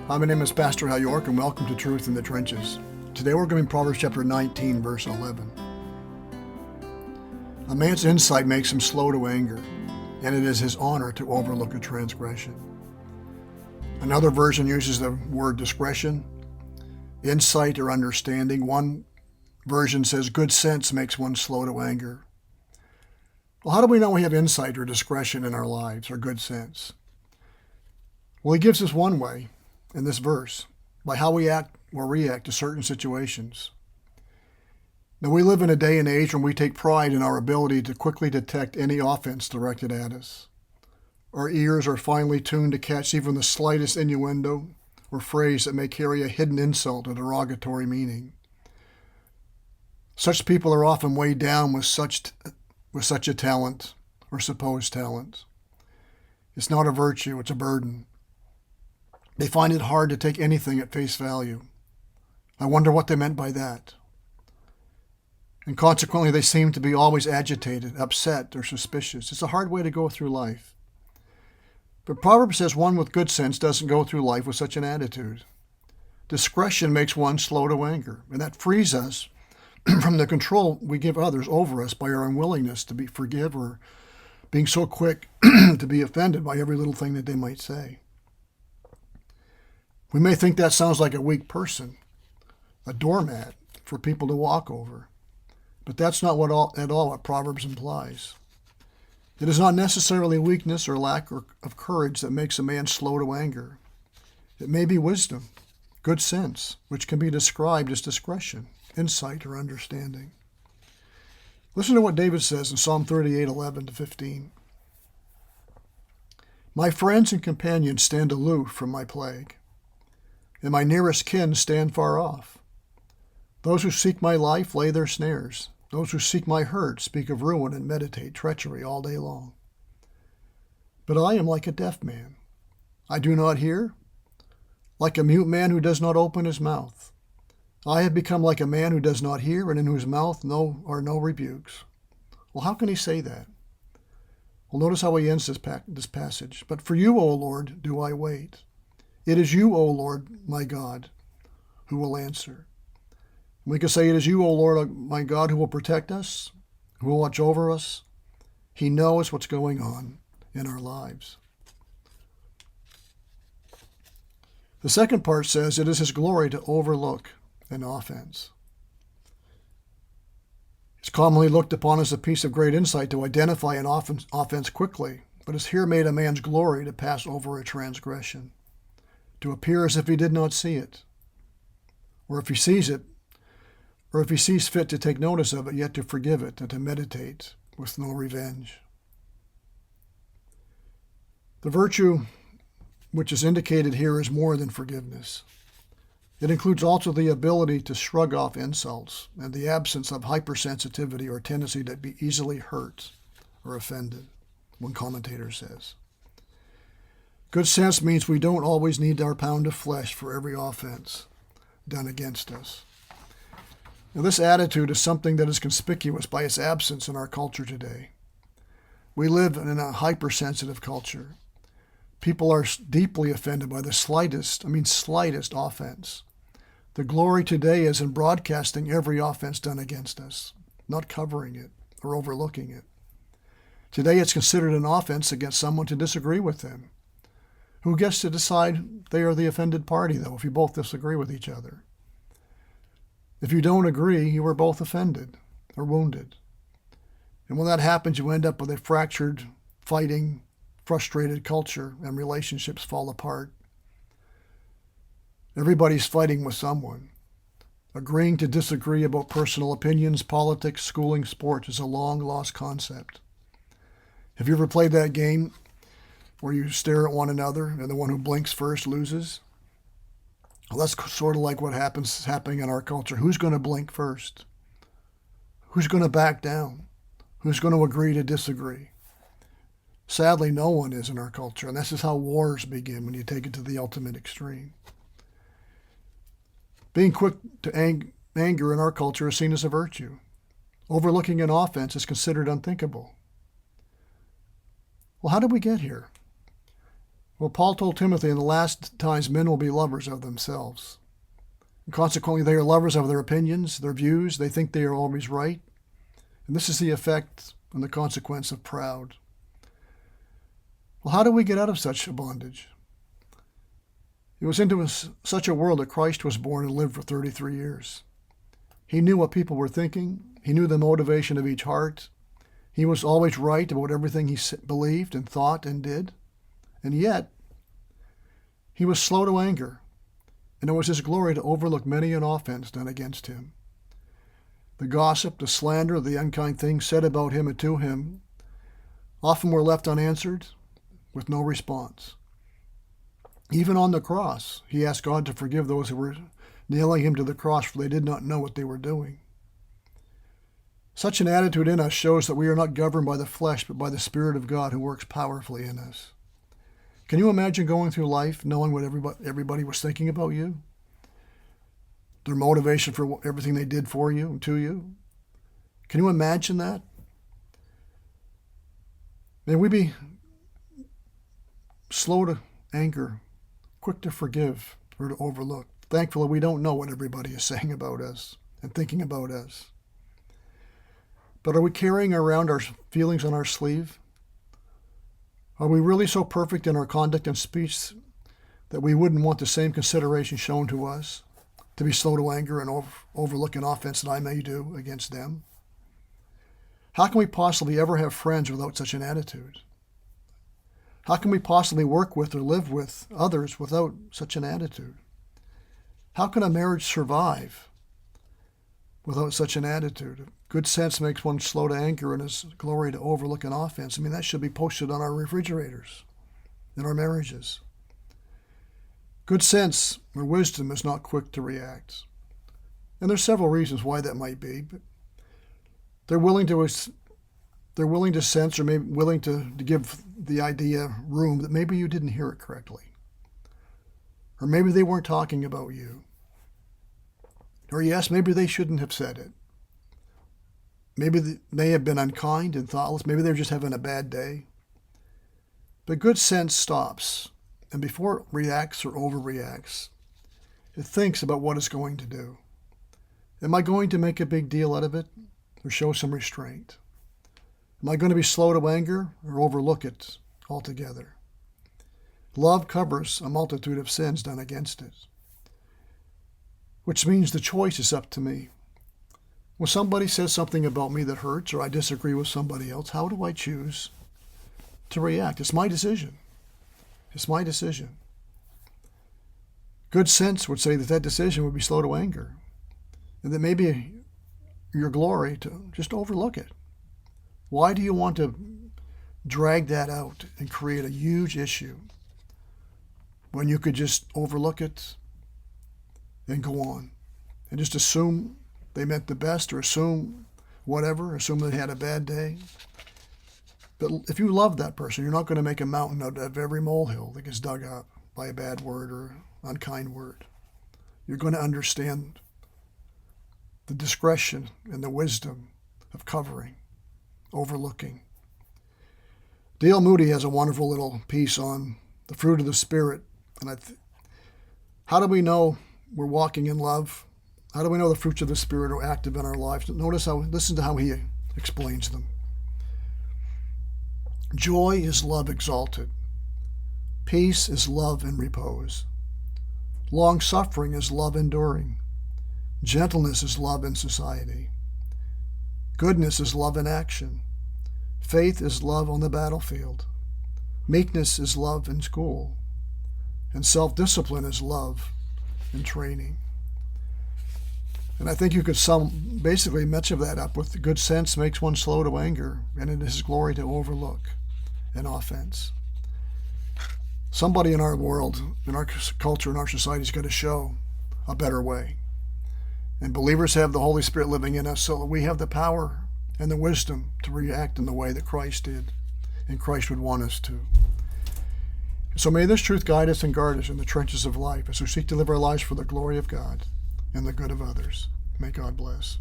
Hi, my name is Pastor Hal York, and welcome to Truth in the Trenches. Today we're going to Proverbs chapter 19, verse 11. A man's insight makes him slow to anger, and it is his honor to overlook a transgression. Another version uses the word discretion, insight, or understanding. One version says good sense makes one slow to anger. Well, how do we know we have insight or discretion in our lives, or good sense? Well, he gives us one way in this verse, by how we act or react to certain situations. Now, we live in a day and age when we take pride in our ability to quickly detect any offense directed at us. Our ears are finely tuned to catch even the slightest innuendo or phrase that may carry a hidden insult or derogatory meaning. Such people are often weighed down with such a talent or supposed talent. It's not a virtue, it's a burden. They find it hard to take anything at face value. I wonder what they meant by that. And consequently, they seem to be always agitated, upset, or suspicious. It's a hard way to go through life. But Proverbs says one with good sense doesn't go through life with such an attitude. Discretion makes one slow to anger, and that frees us from the control we give others over us by our unwillingness to forgive or being so quick to be offended by every little thing that they might say. We may think that sounds like a weak person, a doormat for people to walk over. But that's not at all what Proverbs implies. It is not necessarily weakness or lack of courage that makes a man slow to anger. It may be wisdom, good sense, which can be described as discretion, insight, or understanding. Listen to what David says in Psalm 38:11-15. My friends and companions stand aloof from my plague, and my nearest kin stand far off. Those who seek my life lay their snares. Those who seek my hurt speak of ruin and meditate treachery all day long. But I am like a deaf man. I do not hear, like a mute man who does not open his mouth. I have become like a man who does not hear and in whose mouth are no rebukes. Well, how can he say that? Well, notice how he ends this passage. But for you, O Lord, do I wait. It is you, O Lord, my God, who will answer. We can say it is you, O Lord, my God, who will protect us, who will watch over us. He knows what's going on in our lives. The second part says it is his glory to overlook an offense. It's commonly looked upon as a piece of great insight to identify an offense quickly, but it's here made a man's glory to pass over a transgression, to appear as if he did not see it, or if he sees it, or if he sees fit to take notice of it, yet to forgive it and to meditate with no revenge. The virtue which is indicated here is more than forgiveness. It includes also the ability to shrug off insults and the absence of hypersensitivity or tendency to be easily hurt or offended, one commentator says. Good sense means we don't always need our pound of flesh for every offense done against us. Now, this attitude is something that is conspicuous by its absence in our culture today. We live in a hypersensitive culture. People are deeply offended by the slightest offense. The glory today is in broadcasting every offense done against us, not covering it or overlooking it. Today it's considered an offense against someone to disagree with them. Who gets to decide they are the offended party, though, if you both disagree with each other? If you don't agree, you are both offended or wounded. And when that happens, you end up with a fractured, fighting, frustrated culture, and relationships fall apart. Everybody's fighting with someone. Agreeing to disagree about personal opinions, politics, schooling, sports is a long-lost concept. Have you ever played that game where you stare at one another and the one who blinks first loses? Well, that's sort of like what happening in our culture. Who's going to blink first? Who's going to back down? Who's going to agree to disagree? Sadly, no one is in our culture, and this is how wars begin when you take it to the ultimate extreme. Being quick to anger in our culture is seen as a virtue. Overlooking an offense is considered unthinkable. Well, how did we get here? Well, Paul told Timothy, in the last times men will be lovers of themselves. And consequently, they are lovers of their opinions, their views. They think they are always right. And this is the effect and the consequence of proud. Well, how do we get out of such a bondage? It was into such a world that Christ was born and lived for 33 years. He knew what people were thinking. He knew the motivation of each heart. He was always right about everything he believed and thought and did. And yet, he was slow to anger, and it was his glory to overlook many an offense done against him. The gossip, the slander, the unkind things said about him and to him often were left unanswered with no response. Even on the cross, he asked God to forgive those who were nailing him to the cross, for they did not know what they were doing. Such an attitude in us shows that we are not governed by the flesh, but by the Spirit of God who works powerfully in us. Can you imagine going through life knowing what everybody was thinking about you? Their motivation for everything they did for you and to you? Can you imagine that? May we be slow to anger, quick to forgive or to overlook. Thankfully, we don't know what everybody is saying about us and thinking about us. But are we carrying around our feelings on our sleeve? Are we really so perfect in our conduct and speech that we wouldn't want the same consideration shown to us, to be slow to anger and overlook an offense that I may do against them? How can we possibly ever have friends without such an attitude? How can we possibly work with or live with others without such an attitude? How can a marriage survive without such an attitude? Good sense makes one slow to anger and his glory to overlook an offense. I mean, that should be posted on our refrigerators in our marriages. Good sense or wisdom is not quick to react. And there's several reasons why that might be, but they're willing to sense or maybe willing to give the idea room that maybe you didn't hear it correctly. Or maybe they weren't talking about you. Or yes, maybe they shouldn't have said it. Maybe they may have been unkind and thoughtless. Maybe they're just having a bad day. But good sense stops, and before it reacts or overreacts, it thinks about what it's going to do. Am I going to make a big deal out of it or show some restraint? Am I going to be slow to anger or overlook it altogether? Love covers a multitude of sins done against it, which means the choice is up to me. When somebody says something about me that hurts or I disagree with somebody else, how do I choose to react? It's my decision. It's my decision. Good sense would say that that decision would be slow to anger and that maybe your glory to just overlook it. Why do you want to drag that out and create a huge issue when you could just overlook it and go on and just assume they meant the best or assume whatever, assume they had a bad day? But if you love that person, you're not going to make a mountain out of every molehill that gets dug up by a bad word or unkind word. You're going to understand the discretion and the wisdom of covering, overlooking. D.L. Moody has a wonderful little piece on the fruit of the Spirit. And how do we know we're walking in love? How do we know the fruits of the Spirit are active in our lives? Listen to how he explains them. Joy is love exalted. Peace is love in repose. Long-suffering is love enduring. Gentleness is love in society. Goodness is love in action. Faith is love on the battlefield. Meekness is love in school. And self-discipline is love in training. And I think you could sum basically much of that up with good sense makes one slow to anger, and it is glory to overlook an offense. Somebody in our world, in our culture, in our society is going to show a better way. And believers have the Holy Spirit living in us so that we have the power and the wisdom to react in the way that Christ did and Christ would want us to. So may this truth guide us and guard us in the trenches of life as we seek to live our lives for the glory of God and the good of others. May God bless.